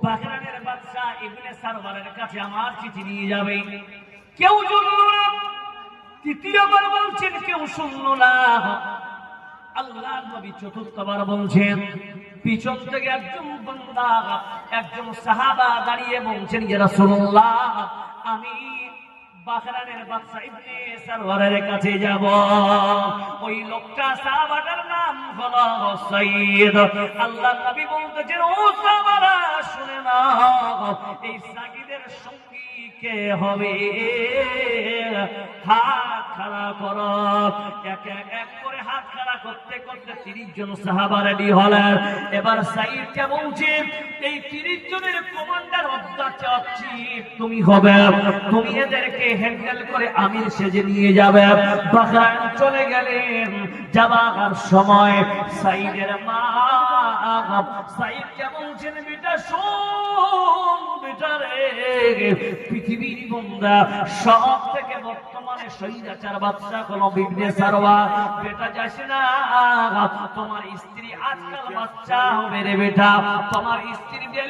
বাহরাইনের বাদশা ইবনে সারওয়ারের কাছে আমার চিঠি নিয়ে যাবে। কেউ শুনল না। তৃতীয়বার বলছেন, কেউ শুনল না। আল্লাহর নবী চতুর্থবার বলছেন। পিছন থেকে একজন বান্দা, একজন সাহাবা দাঁড়িয়ে বলছেন, ইয়া রাসূলুল্লাহ, আমি বাহরাইনের বাদশা ইবনে সারওয়ারের কাছে যাব। ওই লোকটা, সাহাবাটার নাম হলো সাইয়্যিদ। আল্লাহর নবী বলতেছেন, ও সাহাবারা শুনে নাও, এই সাইয়্যিদের সঙ্গী কে হবে? হাত খাড়া করো। এক করে হাত খাড়া করতে করতে 30 জন সাহাবা রেডি হলেন। এবার সাইয়্যিদকে বলছেন, এই 30 জনের কমান্ডার অধ্যাপক তুমি হবে। তুমি এদেরকে হ্যান্ডেল করে আমির সেজে নিয়ে যাবে। বাহরাইন চলে গেলেন। যাবার সময় সাইয়্যিদের মা সাইয়্যিদকে বলছেন, বেটা শোন, বেটা রে, পৃথিবীর বান্দা সব থেকে বর্তমানে স্বৈরাচার বাদশা হলো ইবনে সারওয়ার। বেটা যাস না, তোমার স্ত্রী আজকাল বাচ্চা হবে রে বেটা, তোমার স্ত্রী